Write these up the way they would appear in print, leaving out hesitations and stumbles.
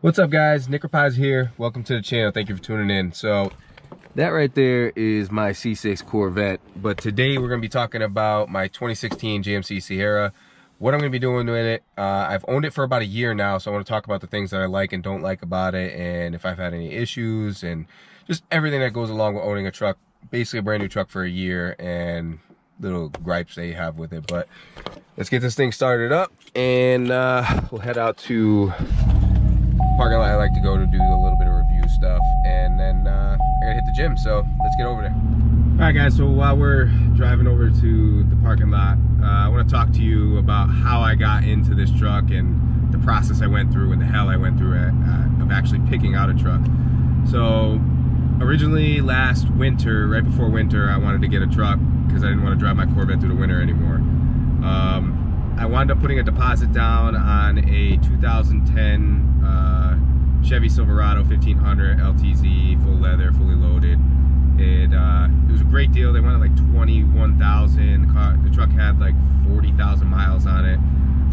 What's up guys, Nickerpies here. Welcome to the channel, thank you for tuning in. So that right there is my C6 Corvette, but today we're gonna be talking about my 2016 GMC Sierra, what I'm gonna be doing with it. I've owned it for about a year now, so I wanna talk about the things that I like and don't like about it, and if I've had any issues, and just everything that goes along with owning a truck, basically a brand new truck for a year, and little gripes they have with it. But let's get this thing started up, and we'll head out to parking lot I like to go to do a little bit of review stuff, and then I gotta hit the gym, so let's get over there. All right guys, so while we're driving over to the parking lot, I want to talk to you about how I got into this truck and the process I went through and the hell I went through of actually picking out a truck. So originally last winter, right before winter, I wanted to get a truck because I didn't want to drive my Corvette through the winter anymore. I wound up putting a deposit down on a 2010 Chevy Silverado 1500 LTZ, full leather, fully loaded. It was a great deal. They wanted like $21,000. The truck had like 40,000 miles on it.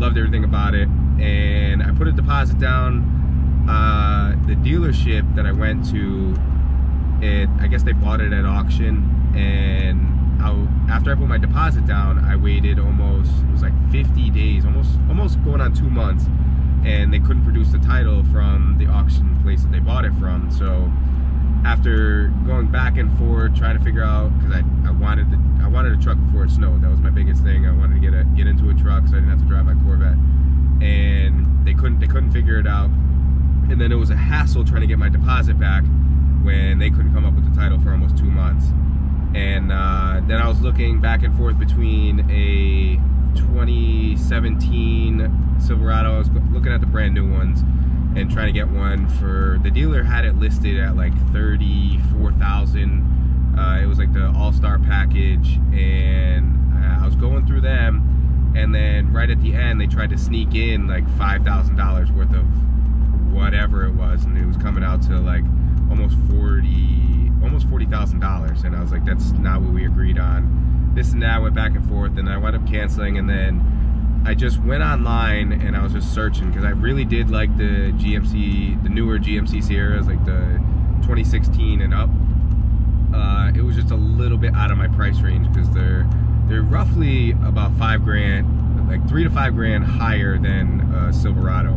Loved everything about it. And I put a deposit down. The dealership that I went to, I guess they bought it at auction, and after I put my deposit down, I waited almost, it was like 50 days, almost going on 2 months, and they couldn't produce the title from the auction place that they bought it from. So after going back and forth trying to figure out, because I wanted a truck before it snowed. That was my biggest thing. I wanted to get into a truck so I didn't have to drive my Corvette, and they couldn't figure it out. And then it was a hassle trying to get my deposit back when they couldn't come up with the title for almost 2 months. And then I was looking back and forth between a 2017 Silverado. I was looking at the brand new ones and trying to get one for, the dealer had it listed at like $34,000. It was like the all-star package, and I was going through them, and then right at the end they tried to sneak in like $5,000 worth of whatever it was, and it was coming out to like almost $40,000, and I was like, that's not what we agreed on. This and that, went back and forth, and I wound up canceling. And then I just went online and I was just searching, because I really did like the newer GMC Sierras, like the 2016 and up. It was just a little bit out of my price range, because they're roughly about $5,000, like $3 to $5,000 higher than Silverado.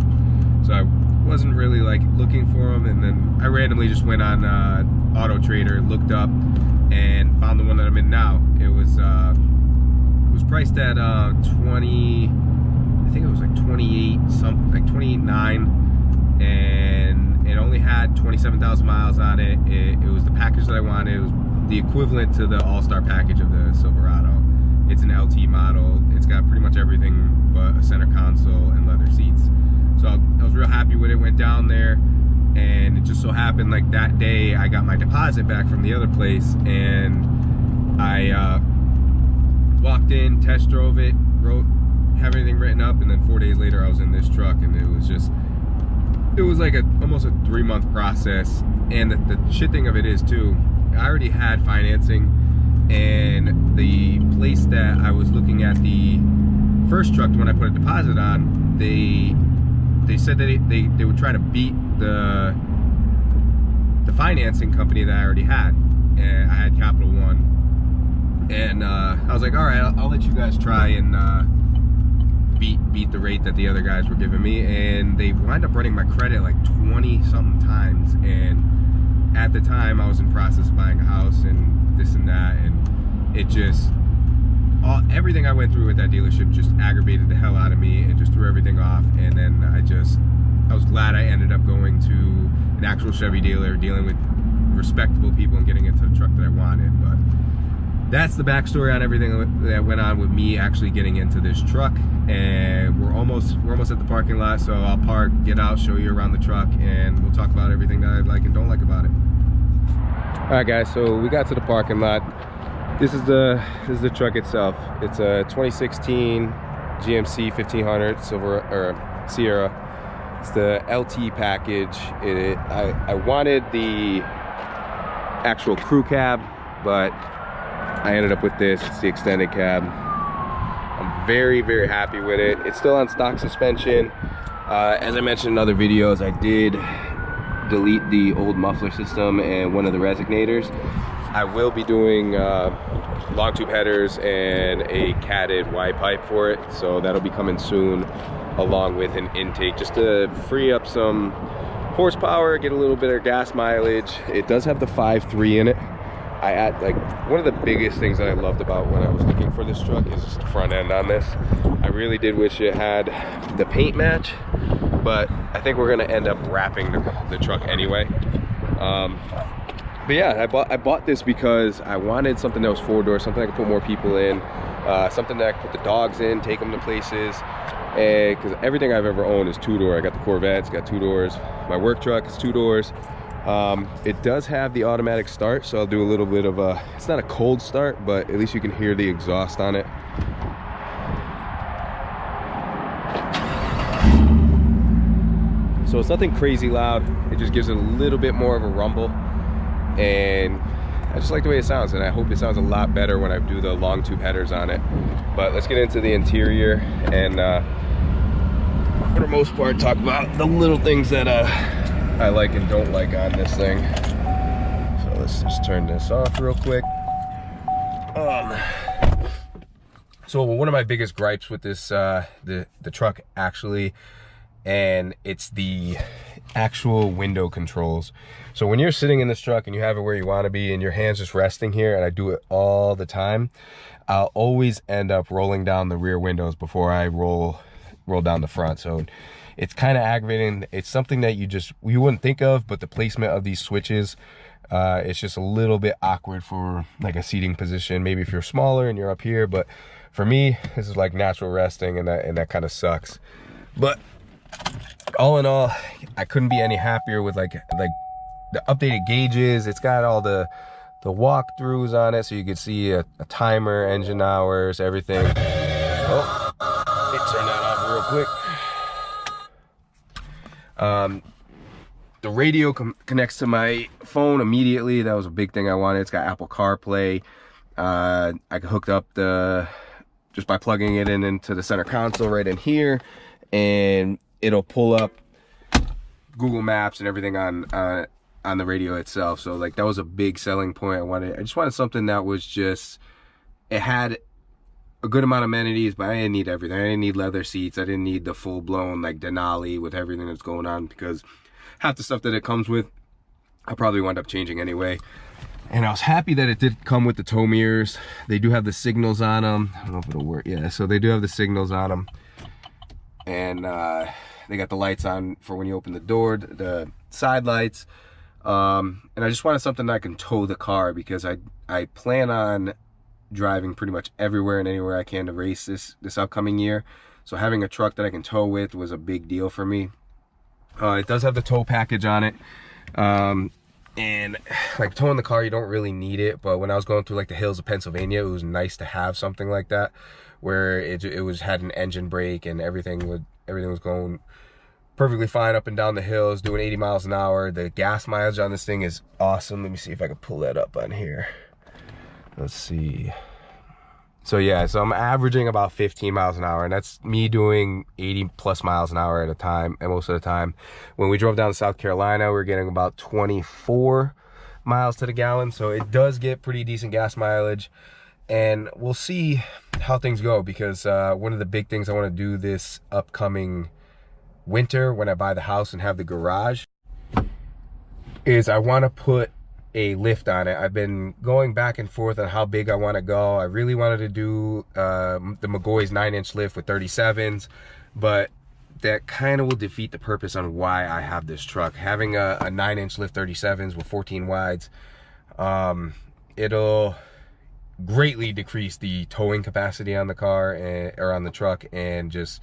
So I wasn't really like looking for them, and then I randomly just went on Auto Trader, looked up, and found the one that I'm in now. It was priced at 20, I think it was like 28 something, like 28.9, and it only had 27,000 miles on it. It was the package that I wanted. It was the equivalent to the all-star package of the Silverado. It's an LT model. It's got pretty much everything but a center console and leather seats. So I was real happy with it. Went down there, and it just so happened like that day I got my deposit back from the other place, and I walked in, test drove it, have everything written up, and then 4 days later I was in this truck. And it was like almost a 3-month process. And the shit thing of it is too, I already had financing, and the place that I was looking at the first truck, when I put a deposit on, they said that they would try to beat the financing company that I already had, and I had Capital One, and I was like, all right, I'll let you guys try and beat the rate that the other guys were giving me. And they wind up running my credit like 20-something times, and at the time I was in process of buying a house and this and that, and it just, everything I went through with that dealership just aggravated the hell out of me and just threw everything off. And then I was glad I ended up going to an actual Chevy dealer, dealing with respectable people and getting into the truck that I wanted. But that's the backstory on everything that went on with me actually getting into this truck. And we're almost at the parking lot, so I'll park, get out, show you around the truck, and we'll talk about everything that I like and don't like about it. All right guys, so we got to the parking lot. This is the truck itself. It's a 2016 GMC 1500 Sierra. It's the LT package. I wanted the actual crew cab, but I ended up with this. It's the extended cab. I'm very, very happy with it. It's still on stock suspension. As I mentioned in other videos, I did delete the old muffler system and one of the resignators. I will be doing long tube headers and a catted Y pipe for it, so that'll be coming soon, along with an intake, just to free up some horsepower, get a little bit of gas mileage. It does have the 5.3 in it. Like, one of the biggest things that I loved about when I was looking for this truck is just the front end on this. I really did wish it had the paint match, but I think we're gonna end up wrapping the truck anyway. But yeah, I bought this because I wanted something that was 4-door, something I could put more people in, something that I could put the dogs in, take them to places. And because everything I've ever owned is 2-door. I got the Corvette, it's got 2 doors. My work truck is 2 doors. It does have the automatic start, so I'll do a little bit of a, it's not a cold start, but at least you can hear the exhaust on it. So it's nothing crazy loud. It just gives it a little bit more of a rumble. And I just like the way it sounds, and I hope it sounds a lot better when I do the long tube headers on it. But let's get into the interior and for the most part talk about the little things that I like and don't like on this thing. So let's just turn this off real quick. So one of my biggest gripes with this the truck actually, and it's the actual window controls. So when you're sitting in this truck and you have it where you want to be and your hands just resting here, and I do it all the time, I'll always end up rolling down the rear windows before I roll down the front. So it's kind of aggravating. It's something that you wouldn't think of, but the placement of these switches, it's just a little bit awkward for like a seating position. Maybe if you're smaller and you're up here, but for me, this is like natural resting, and that kind of sucks. But all in all, I couldn't be any happier with like the updated gauges. It's got all the walkthroughs on it, so you can see a timer, engine hours, everything. Oh, let me turn that off real quick. The radio connects to my phone immediately. That was a big thing I wanted. It's got Apple CarPlay. I hooked up just by plugging it into the center console right in here, and it'll pull up Google Maps and everything on the radio itself. So like, that was a big selling point. I just wanted something that was just, it had a good amount of amenities, but I didn't need everything. I didn't need leather seats. I didn't need the full-blown like Denali with everything that's going on, because half the stuff that it comes with I'll probably wind up changing anyway. And I was happy that it did come with the tow mirrors. They do have the signals on them. I don't know if it'll work. Yeah, so they do have the signals on them. And they got the lights on for when you open the door, the side lights. And I just wanted something that I can tow the car, because I plan on driving pretty much everywhere and anywhere I can to race this upcoming year. So having a truck that I can tow with was a big deal for me. It does have the tow package on it. And like towing the car, you don't really need it, but when I was going through like the hills of Pennsylvania, it was nice to have something like that, where it had an engine brake and everything was going perfectly fine up and down the hills, doing 80 miles an hour. The gas mileage on this thing is awesome. Let me see if I can pull that up on here. Let's see. So yeah, so I'm averaging about 15 miles an hour, and that's me doing 80 plus miles an hour at a time, and most of the time. When we drove down to South Carolina, we were getting about 24 miles to the gallon, so it does get pretty decent gas mileage. And we'll see how things go, because one of the big things I want to do this upcoming winter when I buy the house and have the garage is I want to put a lift on it. I've been going back and forth on how big I want to go. I really wanted to do the McGaughy's 9-inch lift with 37s, but that kind of will defeat the purpose on why I have this truck. Having a 9-inch lift 37s with 14 wides, it'll greatly decrease the towing capacity on the car or on the truck, and just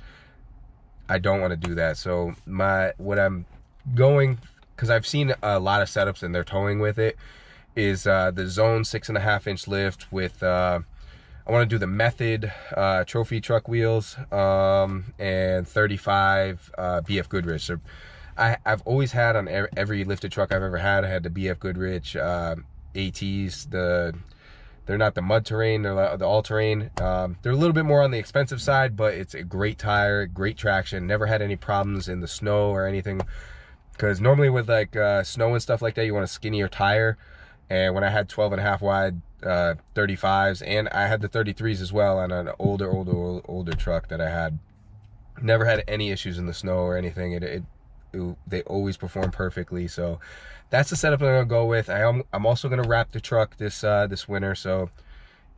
I don't want to do that. So what I'm going, because I've seen a lot of setups and they're towing with it, is the Zone 6.5-inch lift with I want to do the Method trophy truck wheels and 35 BF Goodrich. So I've always had on every lifted truck I've ever had, I had the BF Goodrich ATs, the They're not the mud terrain, they're the all-terrain. They're a little bit more on the expensive side, but it's a great tire, great traction. Never had any problems in the snow or anything. Because normally with like snow and stuff like that, you want a skinnier tire. And when I had 12.5 wide 35s, and I had the 33s as well on an older truck that I had, never had any issues in the snow or anything. They always perform perfectly. So that's the setup I'm gonna go with. I'm also gonna wrap the truck this winter. So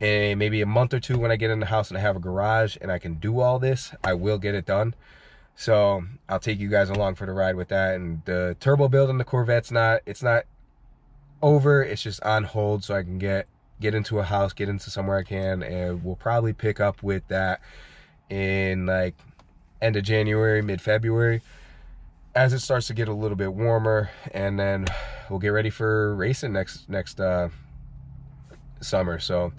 maybe a month or two, when I get in the house and I have a garage and I can do all this, I will get it done. So I'll take you guys along for the ride with that. And the turbo build on the Corvette's not over, it's just on hold, so I can get into a house, get into somewhere I can, and we'll probably pick up with that in like end of January, mid-February, as it starts to get a little bit warmer, and then we'll get ready for racing next summer. So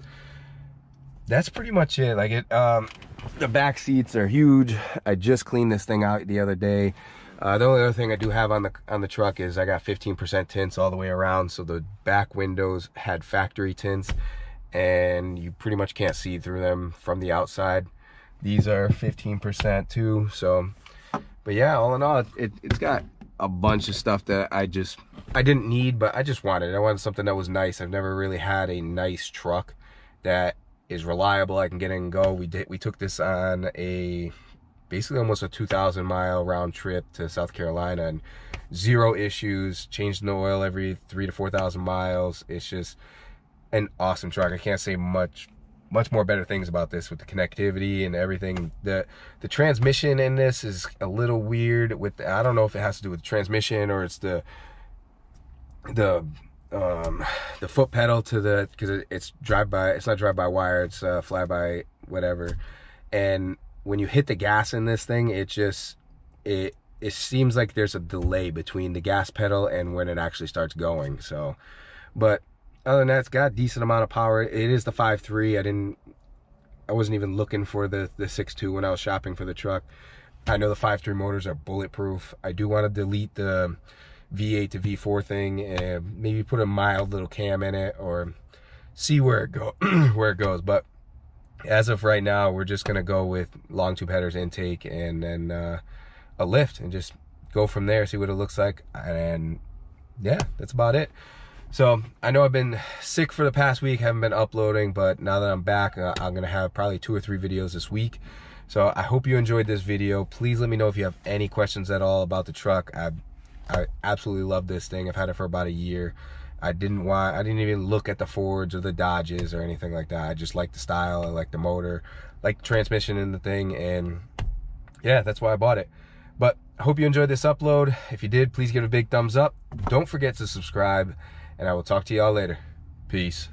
that's pretty much it. Like the back seats are huge. I just cleaned this thing out the other day. The only other thing I do have on the truck is I got 15% tints all the way around, so the back windows had factory tints, and you pretty much can't see through them from the outside. These are 15% too. So, but yeah, all in all, it's got a bunch of stuff that I didn't need, but I just wanted. I wanted something that was nice. I've never really had a nice truck that is reliable. I can get in and go. We took this on basically almost a 2,000-mile round trip to South Carolina, and 0 issues. Changed the oil every 3,000 to 4,000 miles. It's just an awesome truck. I can't say much more better things about this, with the connectivity and everything. The transmission in this is a little weird. I don't know if it has to do with the transmission or it's the foot pedal because it's drive-by. It's not drive-by-wire. It's fly-by whatever. And when you hit the gas in this thing, it seems like there's a delay between the gas pedal and when it actually starts going. So, but other than that, it's got a decent amount of power. It is the 5.3. I wasn't even looking for the 6.2 when I was shopping for the truck. I know the 5.3 motors are bulletproof. I do want to delete the V8 to V4 thing and maybe put a mild little cam in it, or see where it goes. But as of right now, we're just gonna go with long tube headers, intake, and then a lift, and just go from there, see what it looks like. And yeah, that's about it. So I know I've been sick for the past week, haven't been uploading, but now that I'm back, I'm gonna have probably 2 or 3 videos this week. So I hope you enjoyed this video. Please let me know if you have any questions at all about the truck. I absolutely love this thing. I've had it for about a year. I didn't even look at the Fords or the Dodges or anything like that. I just like the style, I like the motor, like the transmission in the thing, and yeah, that's why I bought it. But I hope you enjoyed this upload. If you did, please give it a big thumbs up. Don't forget to subscribe, and I will talk to y'all later. Peace.